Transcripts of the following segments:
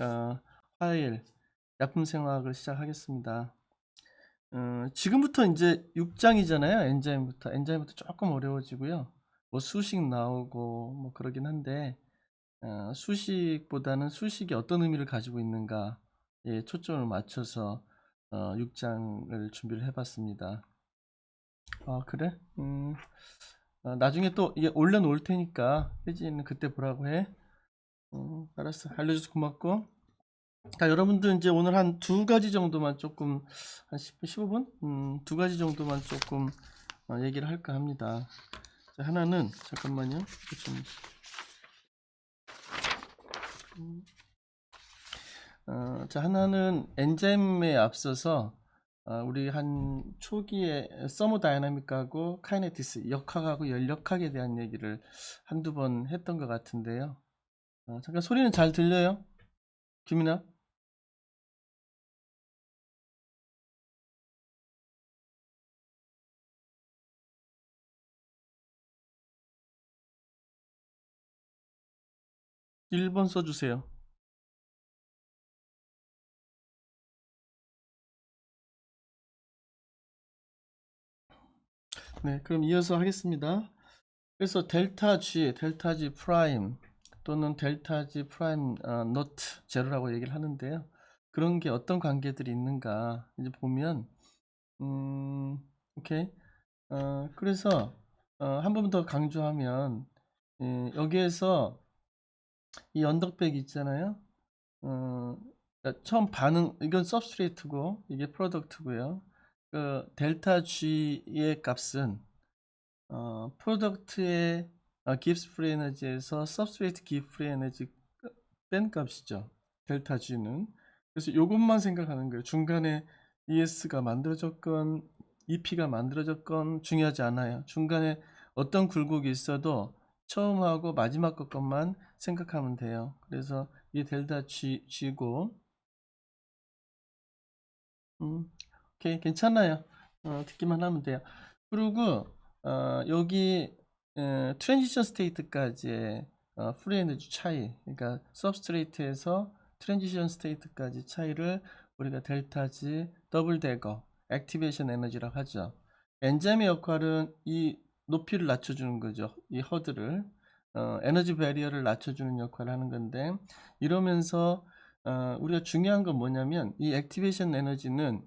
어, 화요일 약품생화학을 시작하겠습니다. 지금부터 이제 6장이잖아요. 엔자임부터 조금 어려워지고요. 뭐 수식 나오고 뭐 그러긴 한데 수식보다는 수식이 어떤 의미를 가지고 있는가에 초점을 맞춰서 6장을 준비를 해봤습니다. 그래? 나중에 또 이게 올려놓을 테니까 혜진이는 그때 보라고 해. 알았어. 알려줘서 고맙고. 자, 여러분들 이제 오늘 한 두 가지 정도만 조금 한 10분, 15분? 두 가지 정도만 조금 얘기를 할까 합니다. 자, 하나는 잠깐만요. 자, 하나는 엔자임에 앞서서 우리 한 초기에 서모다이나믹하고 카이네티스, 역학하고 연력학에 대한 얘기를 한두 번 했던 것 같은데요. 잠깐 소리는 잘 들려요? 김이나? 1번 써주세요. 네, 그럼 이어서 하겠습니다. 그래서 델타 G 프라임 또는 델타 G 프라임 노트 제로라고 얘기를 하는데요. 그런 게 어떤 관계들이 있는가 이제 보면 오케이. 그래서 한 번 더 강조하면 여기에서 이 언덕백 있잖아요. 그러니까 처음 반응 이건 सब스트레이트고 이게 프로덕트고요. 그 델타 G의 값은 프로덕트의 기브스 프리 에너지에서 substrate 기브 프리 에너지 뺀 값이죠. 델타 G는. 그래서 이것만 생각하는 거예요. 중간에 ES가 만들어졌건 EP가 만들어졌건 중요하지 않아요. 중간에 어떤 굴곡이 있어도 처음하고 마지막 것만 생각하면 돼요. 그래서 이 델타 G고 오케이, 괜찮아요. 듣기만 하면 돼요. 그리고 여기 트랜지션 스테이트까지의 프리 에너지 차이, 그러니까 सब스트레이트에서 트랜지션 스테이트까지 차이를 우리가 델타 G 더블 데거 액티베이션 에너지라고 하죠. 엔자임의 역할은 이 높이를 낮춰주는 거죠. 이 허들을 에너지 배리어를 낮춰주는 역할을 하는 건데, 이러면서 우리가 중요한 건 뭐냐면 이 액티베이션 에너지는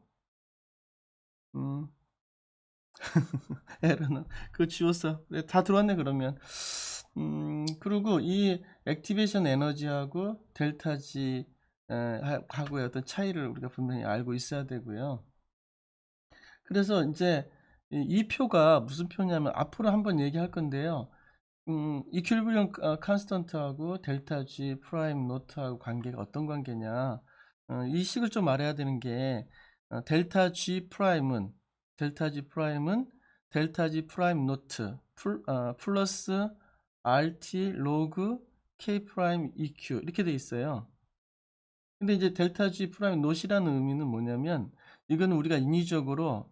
음, 에러는 그거 지웠어. 네, 다 들어왔네 그러면. 그리고 이 액티베이션 에너지하고 델타 G 하고의 어떤 차이를 우리가 분명히 알고 있어야 되고요. 그래서 이제 이 표가 무슨 표냐면 앞으로 한번 얘기할 건데요. 이퀄리브리엄 컨스턴트하고 델타 G 프라임 노트하고 관계가 어떤 관계냐. 이 식을 좀 알아야 되는 게 델타 G 프라임은 델타 G 프라임 노트 플러스 RT 로그 K 프라임 EQ 이렇게 돼 있어요. 근데 이제 델타 G 프라임 노트라는 의미는 뭐냐면 이거는 우리가 인위적으로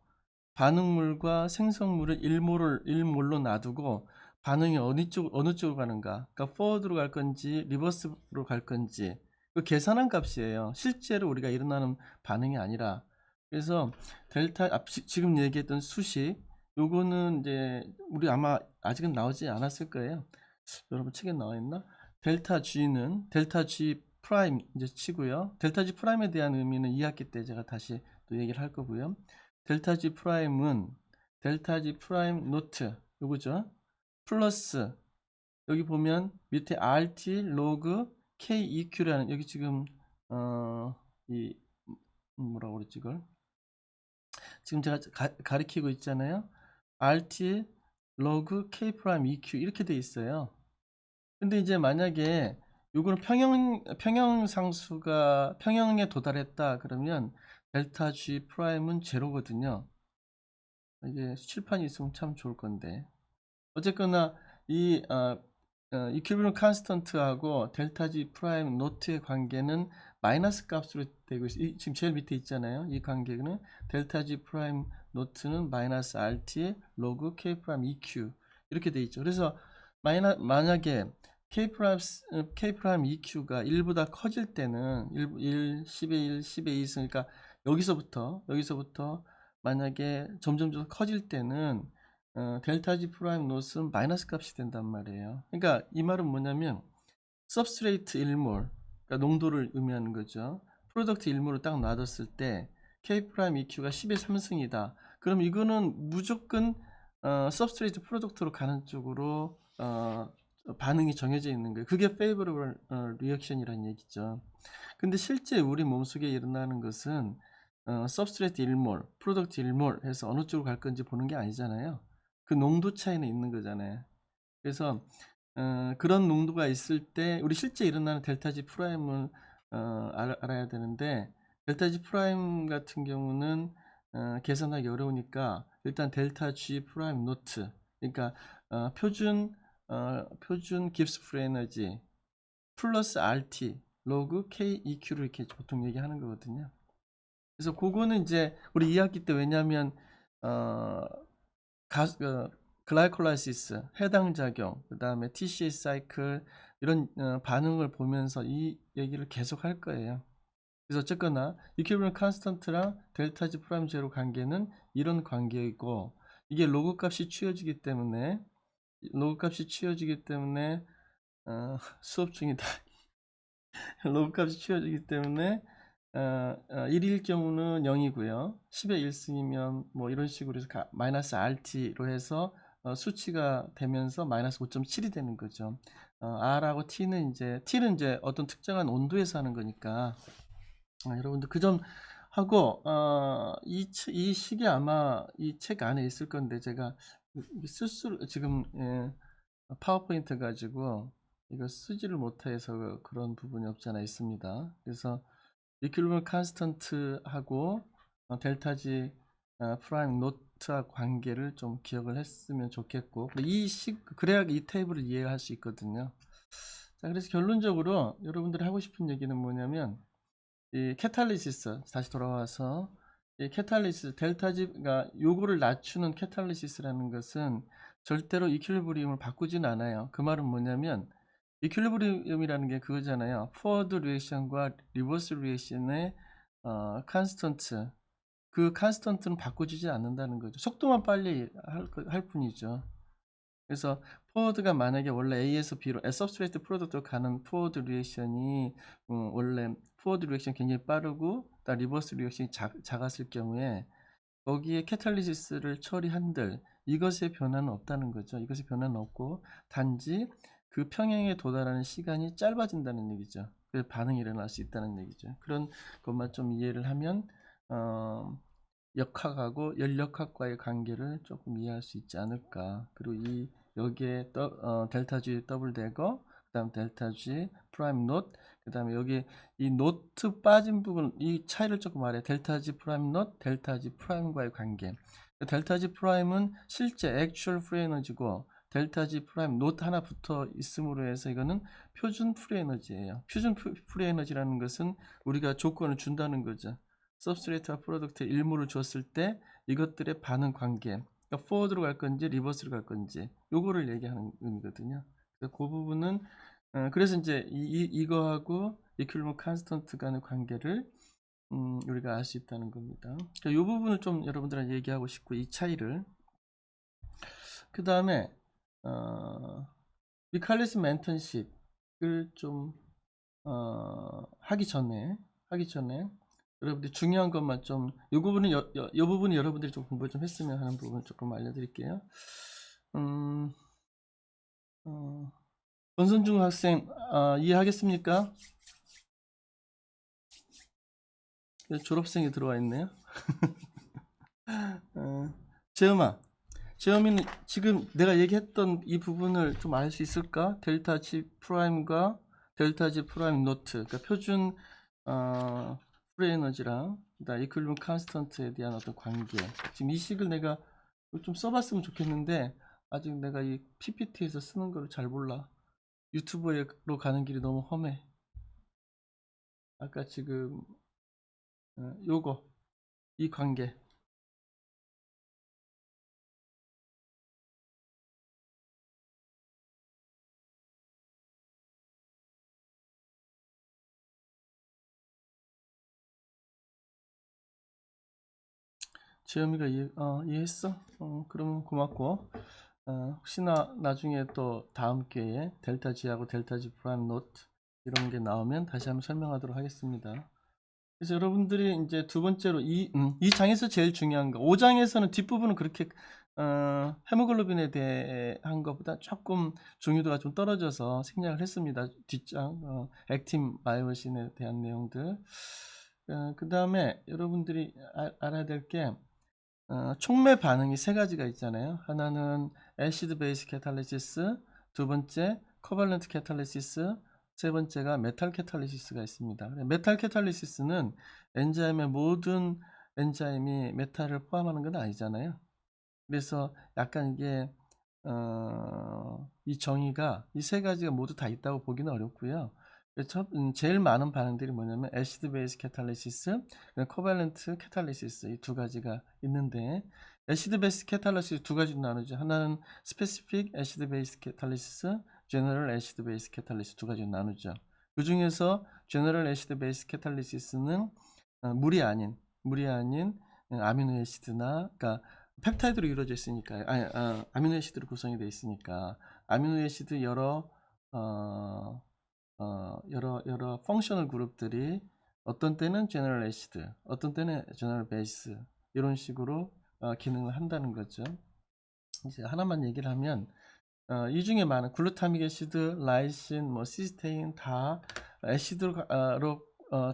반응물과 생성물을 일몰로 놔두고 반응이 어느 쪽으로 가는가, 그러니까 forward로 갈 건지 리버스로 갈 건지 그 계산한 값이에요. 실제로 우리가 일어나는 반응이 아니라. 그래서 지금 얘기했던 수식 요거는 이제 우리 아마 아직은 나오지 않았을 거예요. 여러분 책에 나와 있나? 델타 G 프라임 이제 치고요. 델타 G 프라임에 대한 의미는 2학기 때 제가 다시 또 얘기를 할 거고요. 델타 G 프라임은 델타 G 프라임 노트 요거죠. 플러스 여기 보면 밑에 RT 로그 KEQ라는 여기 지금 이 뭐라고 그랬지 이걸 지금 제가 가리키고 있잖아요. RT 로그 K 프라임 EQ 이렇게 돼 있어요. 근데 이제 만약에 요거는 평형에 도달했다 그러면 델타 G 프라임은 제로거든요. 이게 칠판이 있으면 참 좋을 건데. 어쨌거나 이 이큐비론 컨스턴트하고 델타 G 프라임 노트의 관계는 마이너스 값으로 되고 지금 제일 밑에 있잖아요. 이 관계는 델타 G 프라임 노트는 마이너스 RT 로그 K 프라임 EQ 이렇게 돼 있죠. 그래서 만약에 K 프라임 EQ가 1보다 커질 때는 1, 10의 1, 10의 2 있으니까 여기서부터 만약에 점점 커질 때는 델타 G 프라임 노스는 마이너스 값이 된단 말이에요. 그러니까 이 말은 뭐냐면 substrate 1몰, 그러니까 농도를 의미하는 거죠. 프로덕트 1몰을 딱 놔뒀을 때 K 프라임 EQ가 10의 3승이다. 그럼 이거는 무조건 substrate 프로덕트로 가는 쪽으로 반응이 정해져 있는 거예요. 그게 favorable reaction이라는 얘기죠. 근데 실제 우리 몸속에 일어나는 것은 substrate 1몰, product 1몰 해서 어느 쪽으로 갈 건지 보는 게 아니잖아요. 그 농도 차이는 있는 거잖아요. 그래서 그런 농도가 있을 때 우리 실제 일어나는 델타 G 프라임을 알아야 되는데, 델타 G 프라임 같은 경우는 계산하기 어려우니까 일단 델타 G 프라임 노트, 그러니까 표준 깁스 프리 에너지 플러스 RT 로그 KEQ를 이렇게 보통 얘기하는 거거든요. 그래서 그거는 이제 우리 2학기 때, 왜냐하면 글라이콜라이시스, 해당 작용, 그 다음에 TCA 사이클 이런 반응을 보면서 이 얘기를 계속 할 거예요. 그래서 어쨌거나 이퀴리brium 컨스턴트랑 델타 G 프라임 제로 관계는 이런 관계이고, 이게 로그 값이 취해지기 때문에 수업 중이다. 로그 값이 취해지기 때문에 1일 경우는 0이고요. 10의 1승이면 뭐 이런 식으로 해서 마이너스 RT로 해서 수치가 되면서 마이너스 5.7이 되는 거죠. R하고 T는 이제 어떤 특정한 온도에서 하는 거니까 여러분들 그 점 하고, 이 식이 아마 이 책 안에 있을 건데 제가 쓸수 지금 파워포인트 가지고 이거 쓰지를 못해서 그런 부분이 없지 않아 있습니다. 그래서 이퀄리브리엄 컨스턴트하고 델타 G 프라임 노트와 관계를 좀 기억을 했으면 좋겠고, 그래야 이 테이블을 이해할 수 있거든요. 자, 그래서 결론적으로 여러분들이 하고 싶은 얘기는 뭐냐면, 이 캐탈리시스, 다시 돌아와서 이 캐탈리시스 델타 G가 요거를 낮추는 캐탈리시스라는 것은 절대로 이퀄리브리엄을 바꾸진 않아요. 그 말은 뭐냐면 이퀄리브리엄이라는 게 그거잖아요. 포워드 리액션과 리버스 리액션의 컨스턴트, 그 컨스턴트는 바꿔주지 않는다는 거죠. 속도만 빨리 할 뿐이죠. 그래서 포워드가 만약에 원래 A에서 B로 서브스트레이트 프로덕트로 가는 포워드 리액션이 원래 포워드 리액션 굉장히 빠르고 리버스 리액션이 작았을 경우에 거기에 캐탈리시스를 처리한들 이것의 변화는 없다는 거죠. 이것의 변화는 없고 단지 그 평행에 도달하는 시간이 짧아진다는 얘기죠. 그래서 반응이 일어날 수 있다는 얘기죠. 그런 것만 좀 이해를 하면 역학하고 연력학과의 관계를 조금 이해할 수 있지 않을까. 그리고 여기에 델타 G 더블 대거, 그 다음 델타 G 프라임 노트, 그 다음에 여기 이 노트 빠진 부분, 이 차이를 조금 말해. 델타 G 프라임 노트, 델타 G 프라임과의 관계. 델타 G 프라임은 실제 액츄얼 프리 에너지고, 델타 G 프라임 노트 하나 붙어 있음으로 해서 이거는 표준 프리 에너지예요. 표준 프리 에너지라는 것은 우리가 조건을 준다는 거죠. 서브스트레이트와 프로덕트 일몰을 줬을 때 이것들의 반응 관계, 그러니까 포워드로 갈 건지 리버스로 갈 건지 요거를 얘기하는 의미거든요. 그래서 그 부분은 그래서 이제 이거하고 이퀄리브리엄 컨스턴트 간의 관계를 우리가 알 수 있다는 겁니다. 그러니까 이 부분을 좀 여러분들한테 얘기하고 싶고, 이 차이를. 그 다음에 미칼리스 멘턴식을 좀 하기 전에 여러분들 중요한 것만 좀, 이 부분은 이 부분이 여러분들이 좀 공부 좀 했으면 하는 부분 조금 알려드릴게요. 권선중 학생 이해하겠습니까? 졸업생이 들어와 있네요. 재험이는 지금 내가 얘기했던 이 부분을 좀 알 수 있을까? 델타 G 프라임과 델타 G 프라임 노트, 그러니까 표준 프리 에너지랑 이퀄리브리엄 컨스턴트에 대한 어떤 관계. 지금 이 식을 내가 좀 써봤으면 좋겠는데 아직 내가 이 PPT에서 쓰는 걸 잘 몰라. 유튜브로 가는 길이 너무 험해. 아까 지금 요거 이 관계 재현이가 이해했어? 그러면 고맙고. 혹시나 나중에 또 다음 기회에 델타 G하고 델타 G 프라임 노트 이런 게 나오면 다시 한번 설명하도록 하겠습니다. 그래서 여러분들이 이제 두 번째로 이 장에서 제일 중요한 거, 5장에서는 뒷부분은 그렇게 헤모글로빈에 대한 것보다 조금 중요도가 좀 떨어져서 생략을 했습니다. 뒷장 액틴 마이오신에 대한 내용들. 그 다음에 여러분들이 알아야 될 게 촉매 반응이 세 가지가 있잖아요. 하나는 애시드 베이스 캐탈리시스, 두 번째 코발런트 캐탈리시스, 세 번째가 메탈 캐탈리시스가 있습니다. 메탈 캐탈리시스는 엔자임의 모든 엔자임이 메탈을 포함하는 건 아니잖아요. 그래서 약간 이게 이 정의가 이 세 가지가 모두 다 있다고 보기는 어렵고요. 제일 많은 반응들이 뭐냐면 애시드 베이스 캐탈리시스, 코발런트 캐탈리시스 이 두 가지가 있는데 애시드 베이스 캐탈리시스 두 가지로 나누죠. 하나는 스페시픽 애시드 베이스 캐탈리시스, 제너럴 애시드 베이스 캐탈리시스 두 가지로 나누죠. 그 중에서 제너럴 애시드 베이스 캐탈리시스는 물이 아닌 아미노 애시드나 그러니까 펩타이드로 이루어져 있으니까 아미노 애시드로 구성이 되어 있으니까 아미노 애시드 여러 펑셔널 그룹들이 어떤 때는 제너럴 애시드, 어떤 때는 제너럴 베이스 이런 식으로 기능을 한다는 거죠. 이제 하나만 얘기를 하면 이 중에 많은 글루타믹 애시드, 라이신, 뭐 시스테인 다 애시드로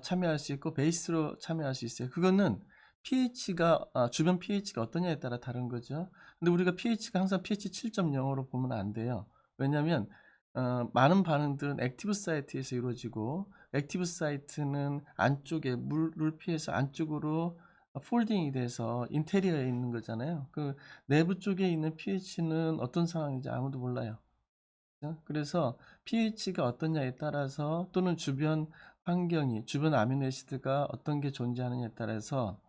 참여할 수 있고 베이스로 참여할 수 있어요. 그거는 pH가 주변 pH가 어떠냐에 따라 다른 거죠. 근데 우리가 pH가 항상 pH 7.0으로 보면 안 돼요. 왜냐하면 많은 반응들은 액티브 사이트에서 이루어지고 액티브 사이트는 안쪽에 물을 피해서 안쪽으로 폴딩이 돼서 인테리어에 있는 거잖아요. 그 내부 쪽에 있는 pH는 어떤 상황인지 아무도 몰라요. 그래서 pH가 어떠냐에 따라서 또는 주변 환경이 주변 아미노애시드가 어떤 게 존재하느냐에 따라서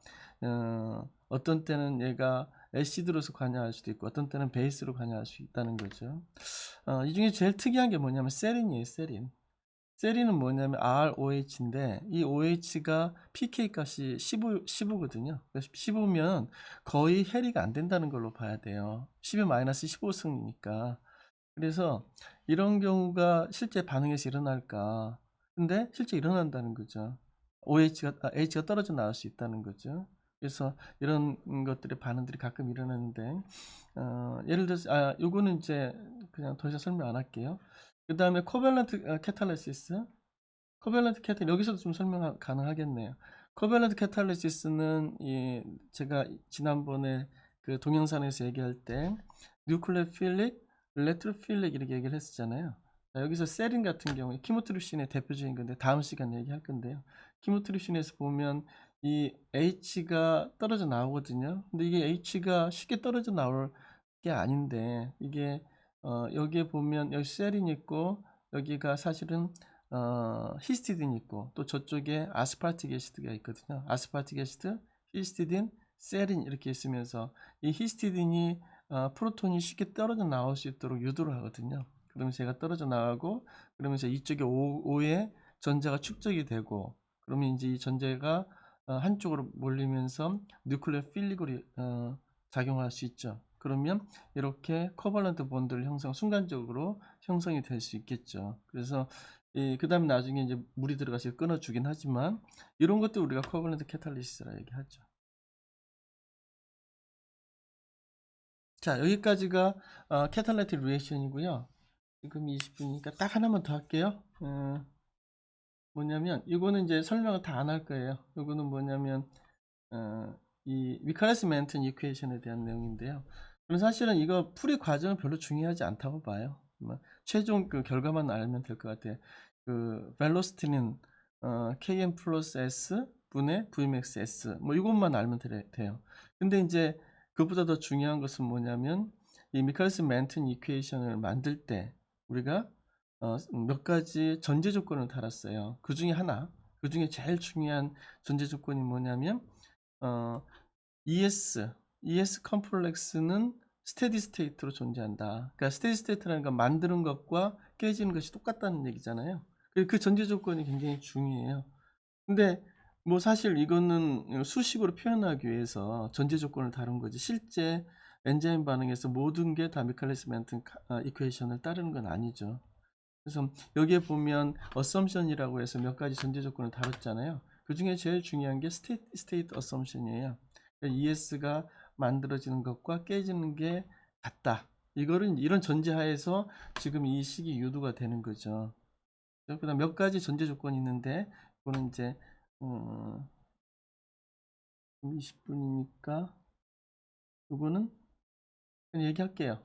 어떤 때는 얘가 애시드로서 관여할 수도 있고 어떤 때는 베이스로 관여할 수 있다는 거죠. 이 중에 제일 특이한 게 뭐냐면 세린이에요. 세린은 뭐냐면 ROH인데 이 OH가 pK 값이 15거든요. 15면 거의 해리가 안 된다는 걸로 봐야 돼요. 10-15승이니까. 그래서 이런 경우가 실제 반응에서 일어날까? 근데 실제 일어난다는 거죠. H가 떨어져 나올 수 있다는 거죠. 그래서 이런 것들의 반응들이 가끔 일어나는데, 예를 들어서, 요거는 이제 그냥 더 이상 설명 안 할게요. 그 다음에 코밸런트 캐탈리시스. 코밸런트 캐탈, 여기서도 좀 설명 가능하겠네요. 코밸런트 캐탈리시스는 제가 지난번에 그 동영상에서 얘기할 때, 뉴클레오필릭, 레트로필릭 이렇게 얘기를 했었잖아요. 여기서 세린 같은 경우에 키모트립신의 대표적인 건데 다음 시간에 얘기할 건데요. 키모트립신에서 보면 이 H가 떨어져 나오거든요. 근데 이게 H가 쉽게 떨어져 나올 게 아닌데 이게 여기에 보면 여기 세린 있고 여기가 사실은 히스티딘이 있고 또 저쪽에 아스파르틱 애시드가 있거든요. 아스파르틱 애시드, 히스티딘, 세린 이렇게 있으면서 이 히스티딘이 프로톤이 쉽게 떨어져 나올 수 있도록 유도를 하거든요. 그러면서 얘가 떨어져 나가고 그러면서 이쪽에 O의 전자가 축적이 되고 그러면 이제 이 전자가 한쪽으로 몰리면서 뉴클레오 필릭으로 작용할 수 있죠. 그러면 이렇게 코발런트 본드를 순간적으로 형성이 될 수 있겠죠. 그래서 그 다음에 나중에 이제 물이 들어가서 끊어주긴 하지만 이런 것도 우리가 코발런트 캐탈리시스라 얘기하죠. 자, 여기까지가 캐탈라이틱 리액션이고요. 지금 20분이니까 딱 하나만 더 할게요. 뭐냐면 이거는 이제 설명을 다 안 할 거예요. 이거는 뭐냐면 이 미카레스 멘튼 이퀘이션에 대한 내용인데요. 그럼 사실은 이거 풀이 과정은 별로 중요하지 않다고 봐요. 최종 그 결과만 알면 될 것 같아요. 그 벨로시티는 km 플러스 s 분의 vmax s 뭐 이것만 알면 돼요. 근데 이제 그보다 더 중요한 것은 뭐냐면 이 미카레스 멘튼 이퀘이션을 만들 때 우리가 몇 가지 전제 조건을 달았어요. 그 중에 그 중에 제일 중요한 전제 조건이 뭐냐면 ES 컴플렉스는 스테디 스테이트로 존재한다. 그러니까 스테디 스테이트라는 건 만드는 것과 깨지는 것이 똑같다는 얘기잖아요. 그 전제 조건이 굉장히 중요해요. 근데 뭐 사실 이거는 수식으로 표현하기 위해서 전제 조건을 다룬 거지 실제 엔자임 반응에서 모든 게 다 미칼리스 멘튼 이퀘이션을 따르는 건 아니죠. 그래서 여기에 보면 assumption이라고 해서 몇 가지 전제 조건을 다뤘잖아요. 그중에 제일 중요한 게 state assumption이에요. 그러니까 ES가 만들어지는 것과 깨지는 게 같다. 이거는 이런 전제하에서 지금 이 식이 유도가 되는 거죠. 그다음 몇 가지 전제 조건이 있는데 이거는 이제 20분이니까 이거는 그냥 얘기할게요.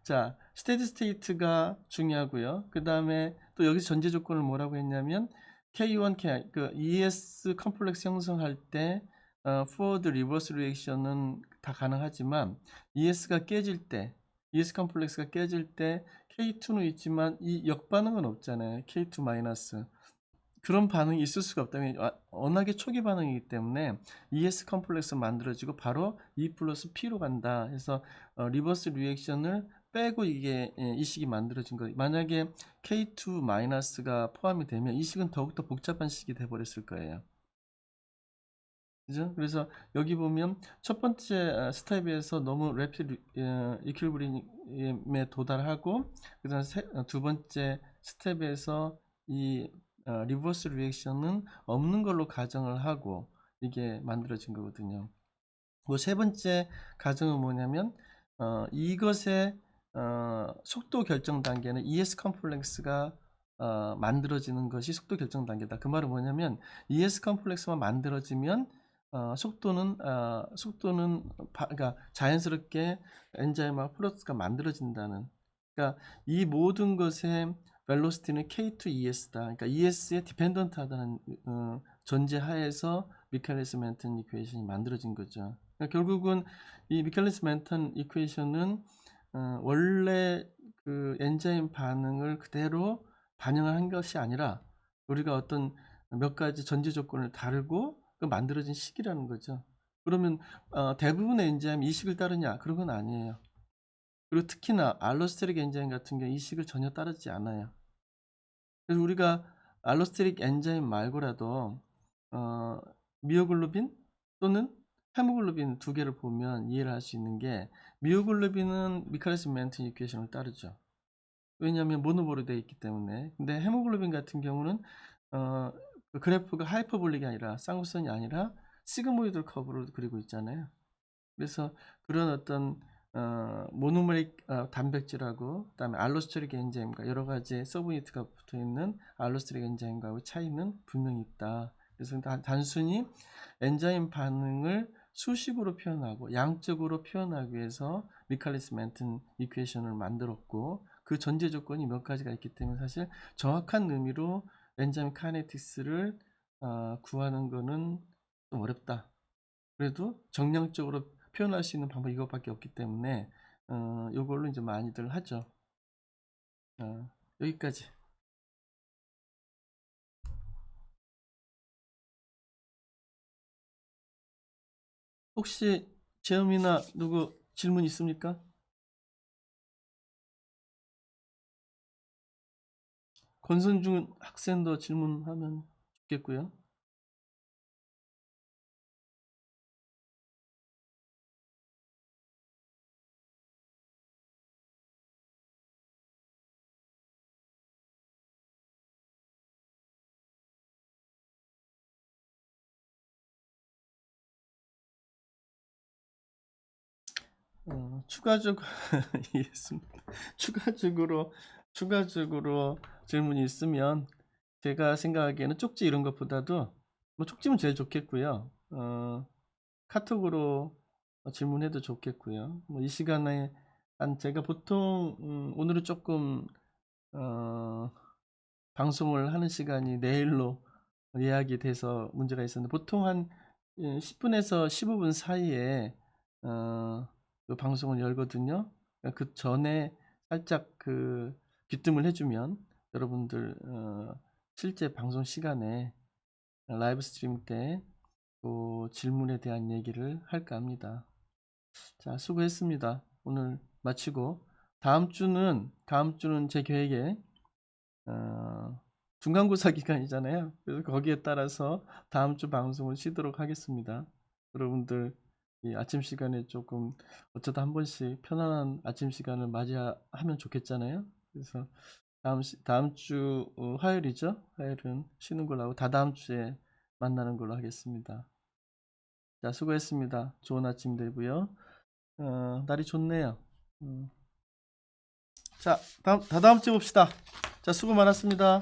자, 스테디 스테이트가 중요하고요. 그 다음에 또 여기서 전제 조건을 뭐라고 했냐면 K1, K, 그 ES 컴플렉스 형성할 때 forward reverse reaction은 다 가능하지만 ES가 깨질 때, ES 컴플렉스가 깨질 때 K2는 있지만 이 역반응은 없잖아요. K2 마이너스. 그런 반응이 있을 수가 없다면 워낙에 초기 반응이기 때문에 ES 컴플렉스 만들어지고 바로 E 플러스 P로 간다 해서 리버스 리액션을 빼고 이게 이 식이 만들어진 거예요. 만약에 K2 마이너스가 포함이 되면 이 식은 더욱더 복잡한 식이 돼 버렸을 거예요. 그죠? 그래서 여기 보면 첫 번째 스텝에서 너무 래피드 이퀄리브리움에 도달하고 그다음 두 번째 스텝에서 이 리버스 리액션은 없는 걸로 가정을 하고 이게 만들어진 거거든요. 뭐 세 번째 가정은 뭐냐면 이것의 속도 결정 단계는 ES 컴플렉스가 만들어지는 것이 속도 결정 단계다. 그 말은 뭐냐면 ES 컴플렉스만 만들어지면 속도는 그러니까 자연스럽게 엔자임과 프로세스가 만들어진다는. 그러니까 이 모든 것의 벨로시티는 K to ES다. 그러니까 ES에 디펜던트하다는 전제하에서 미칼리스 멘튼 이퀘이션이 만들어진 거죠. 그러니까 결국은 이 미칼리스 멘튼 이퀘이션은 원래 그 엔자임 반응을 그대로 반영을 한 것이 아니라 우리가 어떤 몇 가지 전제 조건을 다르고 그 만들어진 식이라는 거죠. 그러면 대부분의 엔자임이 이 식을 따르냐? 그런 건 아니에요. 그리고 특히나 알로스테릭 엔자임 같은 경우 이 식을 전혀 따르지 않아요. 그래서 우리가 알로스테릭 엔자임 말고라도 어, 미오글로빈 또는 헤모글로빈 두 개를 보면 이해를 할 수 있는 게 미오글로빈은 미칼리스 멘튼 이퀘이션을 따르죠. 왜냐하면 모노모로 되어 있기 때문에. 근데 헤모글로빈 같은 경우는 그 그래프가 하이퍼볼릭이 아니라 쌍곡선이 아니라 시그모이드 커브로 그리고 있잖아요. 그래서 그런 어떤 모노메릭 단백질하고 그다음에 알로스테릭 엔자임과 여러 가지 서브유니트가 붙어 있는 알로스테릭 엔자임과의 차이는 분명히 있다. 그래서 단순히 엔자임 반응을 수식으로 표현하고 양적으로 표현하기 위해서 미칼리스 멘튼 이퀘이션을 만들었고 그 전제 조건이 몇 가지가 있기 때문에 사실 정확한 의미로 엔자임 카이네틱스를 구하는 거는 좀 어렵다. 그래도 정량적으로 표현할 수 있는 방법이 이것밖에 없기 때문에 요걸로 이제 많이들 하죠. 여기까지. 혹시 재음이나 누구 질문 있습니까? 권선중 학생도 질문하면 좋겠고요. 추가적으로 이해했습니다. 추가적으로 질문이 있으면 제가 생각하기에는 쪽지 이런 것보다도 뭐 쪽지면 제일 좋겠고요. 카톡으로 질문해도 좋겠고요. 뭐 이 시간에 제가 보통 오늘은 조금 방송을 하는 시간이 내일로 예약이 돼서 문제가 있었는데 보통 한 10분에서 15분 사이에 그 방송을 열거든요. 그러니까 그 전에 살짝 그 귀뜸을 해주면 여러분들 실제 방송 시간에 라이브 스트림 때 그 질문에 대한 얘기를 할까 합니다. 자, 수고했습니다. 오늘 마치고 다음 주는 제 계획에 중간고사 기간이잖아요. 그래서 거기에 따라서 다음 주 방송을 쉬도록 하겠습니다. 여러분들 이 아침 시간에 조금 어쩌다 한 번씩 편안한 아침 시간을 맞이하면 좋겠잖아요. 그래서 다음 주 화요일이죠. 화요일은 쉬는 걸로 하고 다다음 주에 만나는 걸로 하겠습니다. 자, 수고했습니다. 좋은 아침 되고요. 날이 좋네요. 자, 다다음 주에 봅시다. 자, 수고 많았습니다.